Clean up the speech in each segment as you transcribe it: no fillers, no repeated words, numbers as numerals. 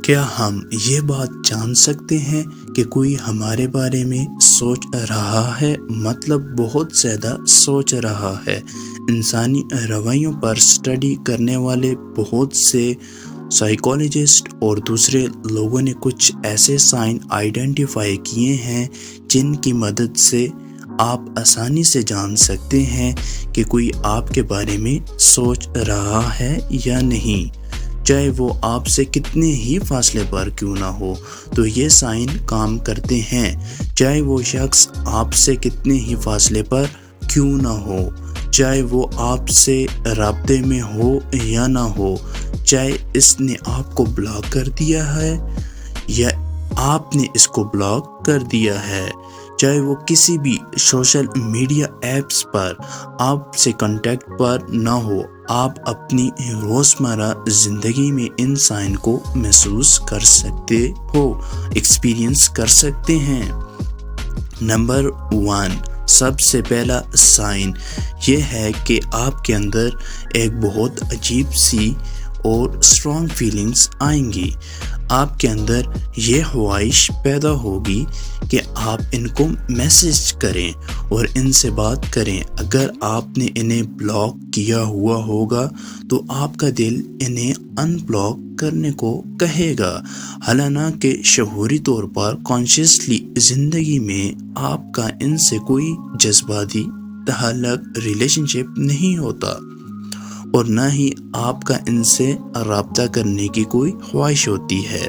کیا ہم یہ بات جان سکتے ہیں کہ کوئی ہمارے بارے میں سوچ رہا ہے، مطلب بہت زیادہ سوچ رہا ہے؟ انسانی رویوں پر اسٹڈی کرنے والے بہت سے سائیکالوجسٹ اور دوسرے لوگوں نے کچھ ایسے سائن آئیڈینٹیفائی کیے ہیں جن کی مدد سے آپ آسانی سے جان سکتے ہیں کہ کوئی آپ کے بارے میں سوچ رہا ہے یا نہیں، چاہے وہ آپ سے کتنے ہی فاصلے پر کیوں نہ ہو۔ تو یہ سائن کام کرتے ہیں، چاہے وہ شخص آپ سے کتنے ہی فاصلے پر کیوں نہ ہو، چاہے وہ آپ سے رابطے میں ہو یا نہ ہو، چاہے اس نے آپ کو بلاک کر دیا ہے یا آپ نے اس کو بلاک کر دیا ہے، چاہے وہ کسی بھی سوشل میڈیا ایپس پر آپ سے کانٹیکٹ پر نہ ہو، آپ اپنی روزمرہ زندگی میں ان سائن کو محسوس کر سکتے ہو، ایکسپیرینس کر سکتے ہیں۔ نمبر 1، سب سے پہلا سائن یہ ہے کہ آپ کے اندر ایک بہت عجیب سی اور اسٹرانگ فیلنگز آئیں گی۔ آپ کے اندر یہ خواہش پیدا ہوگی کہ آپ ان کو میسج کریں اور ان سے بات کریں۔ اگر آپ نے انہیں بلاک کیا ہوا ہوگا تو آپ کا دل انہیں ان بلاک کرنے کو کہے گا، حالانکہ شعوری طور پر کانشیسلی زندگی میں آپ کا ان سے کوئی جذباتی تعلق ریلیشن شپ نہیں ہوتا اور نہ ہی آپ کا ان سے رابطہ کرنے کی کوئی خواہش ہوتی ہے،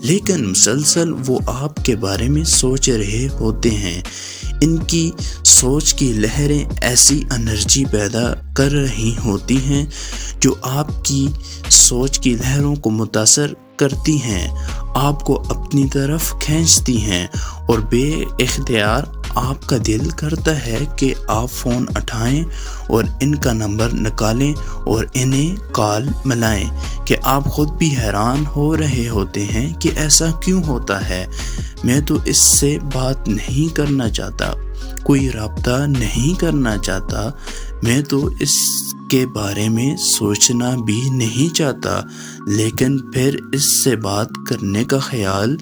لیکن مسلسل وہ آپ کے بارے میں سوچ رہے ہوتے ہیں۔ ان کی سوچ کی لہریں ایسی انرجی پیدا کر رہی ہوتی ہیں جو آپ کی سوچ کی لہروں کو متاثر کرتی ہیں، آپ کو اپنی طرف کھینچتی ہیں اور بے اختیار آپ کا دل کرتا ہے کہ آپ فون اٹھائیں اور ان کا نمبر نکالیں اور انہیں کال ملائیں کہ آپ خود بھی حیران ہو رہے ہوتے ہیں کہ ایسا کیوں ہوتا ہے۔ میں تو اس سے بات نہیں کرنا چاہتا، کوئی رابطہ نہیں کرنا چاہتا، میں تو اس کے بارے میں سوچنا بھی نہیں چاہتا، لیکن پھر اس سے بات کرنے کا خیال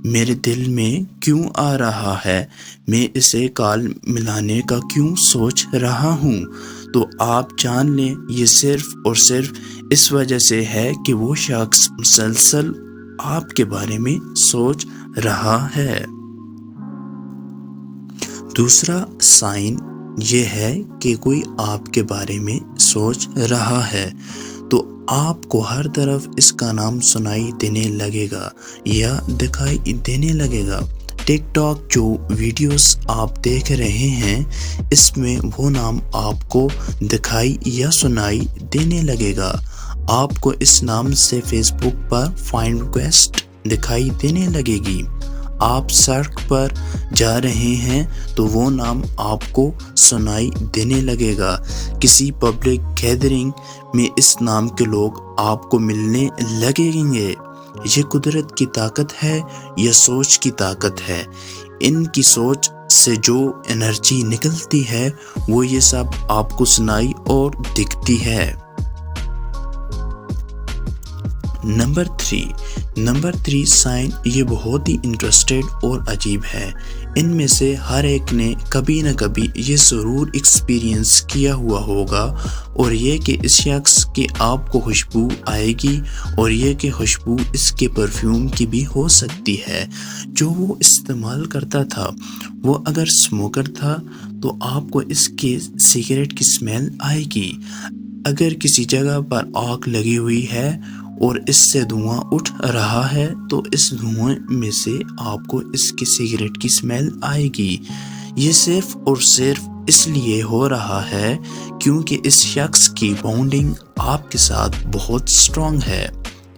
میرے دل میں کیوں آ رہا ہے، میں اسے کال ملانے کا کیوں سوچ رہا ہوں؟ تو آپ جان لیں یہ صرف اور صرف اس وجہ سے ہے کہ وہ شخص مسلسل آپ کے بارے میں سوچ رہا ہے۔ دوسرا سائن یہ ہے کہ کوئی آپ کے بارے میں سوچ رہا ہے تو آپ کو ہر طرف اس کا نام سنائی دینے لگے گا یا دکھائی دینے لگے گا۔ ٹک ٹاک جو ویڈیوز آپ دیکھ رہے ہیں اس میں وہ نام آپ کو دکھائی یا سنائی دینے لگے گا۔ آپ کو اس نام سے فیس بک پر فرینڈ ریکویسٹ دکھائی دینے لگے گی۔ آپ سڑک پر جا رہے ہیں تو وہ نام آپ کو سنائی دینے لگے گا۔ کسی پبلک گیدرنگ میں اس نام کے لوگ آپ کو ملنے لگیں گے۔ یہ قدرت کی طاقت ہے یا سوچ کی طاقت ہے؟ ان کی سوچ سے جو انرجی نکلتی ہے وہ یہ سب آپ کو سنائی اور دکھتی ہے۔ نمبر 3 سائن یہ بہت ہی انٹرسٹڈ اور عجیب ہے۔ ان میں سے ہر ایک نے کبھی نہ کبھی یہ ضرور ایکسپیرینس کیا ہوا ہوگا، اور یہ کہ اس شخص کی آپ کو خوشبو آئے گی، اور یہ کہ خوشبو اس کے پرفیوم کی بھی ہو سکتی ہے جو وہ استعمال کرتا تھا۔ وہ اگر اسموکر تھا تو آپ کو اس کے سگریٹ کی اسمیل آئے گی۔ اگر کسی جگہ پر آگ لگی ہوئی ہے اور اس سے دھواں اٹھ رہا ہے تو اس دھوئیں میں سے آپ کو اس کی سگریٹ کی اسمیل آئے گی۔ یہ صرف اور صرف اس لیے ہو رہا ہے کیونکہ اس شخص کی بانڈنگ آپ کے ساتھ بہت اسٹرانگ ہے،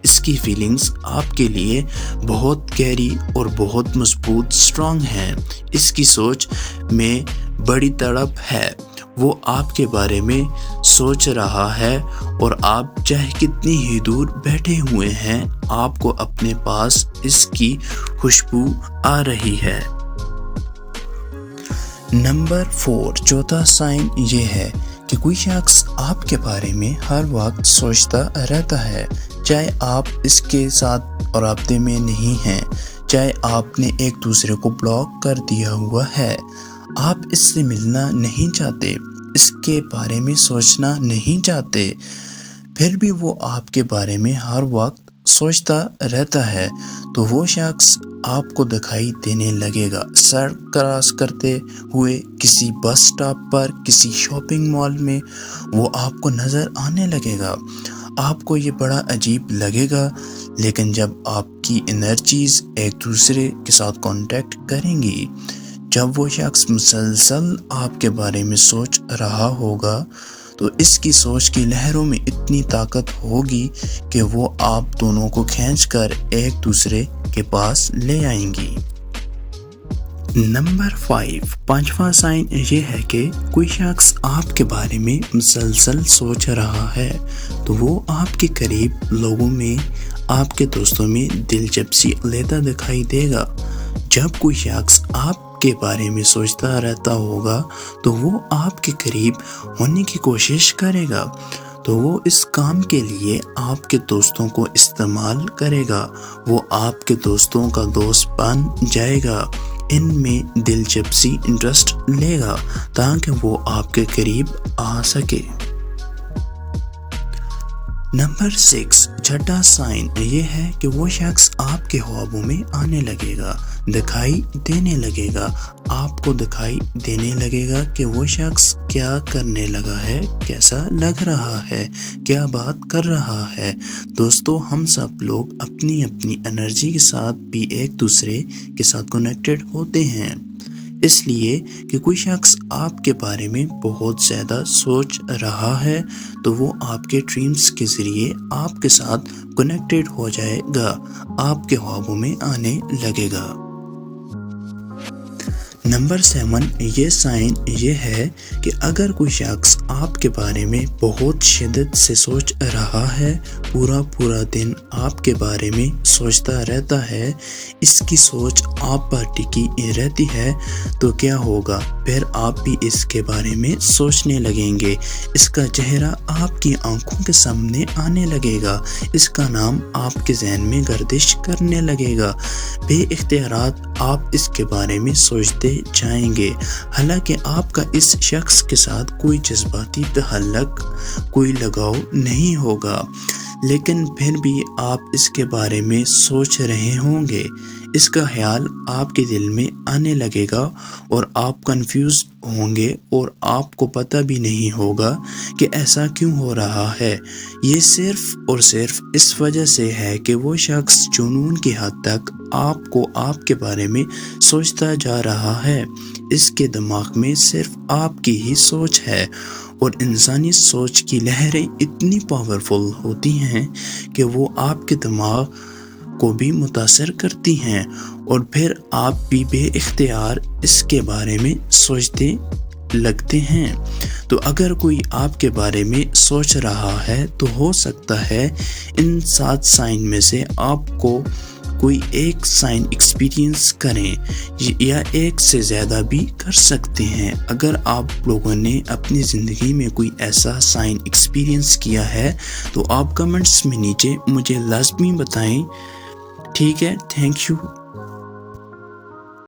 اس کی فیلنگز آپ کے لیے بہت گہری اور بہت مضبوط اسٹرانگ ہیں، اس کی سوچ میں بڑی تڑپ ہے، وہ آپ کے بارے میں سوچ رہا ہے، اور آپ چاہے کتنی ہی دور بیٹھے ہوئے ہیں آپ کو اپنے پاس اس کی خوشبو آ رہی ہے۔ نمبر 4 چوتھا سائن یہ ہے کہ کوئی شخص آپ کے بارے میں ہر وقت سوچتا رہتا ہے، چاہے آپ اس کے ساتھ اور رابطے میں نہیں ہیں، چاہے آپ نے ایک دوسرے کو بلاک کر دیا ہوا ہے، آپ اس سے ملنا نہیں چاہتے، اس کے بارے میں سوچنا نہیں چاہتے، پھر بھی وہ آپ کے بارے میں ہر وقت سوچتا رہتا ہے، تو وہ شخص آپ کو دکھائی دینے لگے گا۔ سڑک کراس کرتے ہوئے، کسی بس سٹاپ پر، کسی شاپنگ مال میں وہ آپ کو نظر آنے لگے گا۔ آپ کو یہ بڑا عجیب لگے گا، لیکن جب آپ کی انرجیز ایک دوسرے کے ساتھ کانٹیکٹ کریں گی، جب وہ شخص مسلسل آپ کے بارے میں سوچ رہا ہوگا، تو اس کی سوچ کی لہروں میں اتنی طاقت ہوگی کہ وہ آپ دونوں کو کھینچ کر ایک دوسرے کے پاس لے آئیں گی۔ نمبر 5، پانچواں سائن یہ ہے کہ کوئی شخص آپ کے بارے میں مسلسل سوچ رہا ہے، تو وہ آپ کے قریب لوگوں میں، آپ کے دوستوں میں دلچسپی لیتا دکھائی دے گا۔ جب کوئی شخص آپ کے بارے میں سوچتا رہتا ہوگا، تو وہ آپ کے قریب ہونے کی کوشش کرے گا، تو وہ اس کام کے لیے آپ کے دوستوں کو استعمال کرے گا، وہ آپ کے دوستوں کا دوست بن جائے گا، ان میں دلچسپی انٹرسٹ لے گا تاکہ وہ آپ کے قریب آ سکے۔ نمبر 6، چھٹا سائن یہ ہے کہ وہ شخص آپ کے خوابوں میں آنے لگے گا، دکھائی دینے لگے گا، آپ کو دکھائی دینے لگے گا کہ وہ شخص کیا کرنے لگا ہے، کیسا لگ رہا ہے، کیا بات کر رہا ہے۔ دوستو، ہم سب لوگ اپنی اپنی انرجی کے ساتھ بھی ایک دوسرے کے ساتھ کنیکٹڈ ہوتے ہیں، اس لیے کہ کوئی شخص آپ کے بارے میں بہت زیادہ سوچ رہا ہے، تو وہ آپ کے ڈریمز کے ذریعے آپ کے ساتھ کنیکٹڈ ہو جائے گا، آپ کے خوابوں میں آنے لگے گا۔ نمبر 7، یہ سائن یہ ہے کہ اگر کوئی شخص آپ کے بارے میں بہت شدت سے سوچ رہا ہے، پورا دن آپ کے بارے میں سوچتا رہتا ہے، اس کی سوچ آپ پر ٹکی رہتی ہے، تو کیا ہوگا؟ پھر آپ بھی اس کے بارے میں سوچنے لگیں گے، اس کا چہرہ آپ کی آنکھوں کے سامنے آنے لگے گا، اس کا نام آپ کے ذہن میں گردش کرنے لگے گا، بے اختیارات آپ اس کے بارے میں سوچتے جائیں گے، حالانکہ آپ کا اس شخص کے ساتھ کوئی جذباتی تعلق، کوئی لگاؤ نہیں ہوگا، لیکن پھر بھی آپ اس کے بارے میں سوچ رہے ہوں گے، اس کا خیال آپ کے دل میں آنے لگے گا اور آپ کنفیوز ہوں گے اور آپ کو پتہ بھی نہیں ہوگا کہ ایسا کیوں ہو رہا ہے۔ یہ صرف اور صرف اس وجہ سے ہے کہ وہ شخص جنون کی حد تک آپ کے بارے میں سوچتا جا رہا ہے، اس کے دماغ میں صرف آپ کی ہی سوچ ہے، اور انسانی سوچ کی لہریں اتنی پاورفل ہوتی ہیں کہ وہ آپ کے دماغ کو بھی متاثر کرتی ہیں، اور پھر آپ بھی بے اختیار اس کے بارے میں سوچتے لگتے ہیں۔ تو اگر کوئی آپ کے بارے میں سوچ رہا ہے، تو ہو سکتا ہے ان 7 سائن میں سے آپ کو کوئی ایک سائن ایکسپیرینس کریں، یا ایک سے زیادہ بھی کر سکتے ہیں۔ اگر آپ لوگوں نے اپنی زندگی میں کوئی ایسا سائن ایکسپیرینس کیا ہے، تو آپ کمنٹس میں نیچے مجھے لازمی بتائیں، ٹھیک ہے؟ Thank you.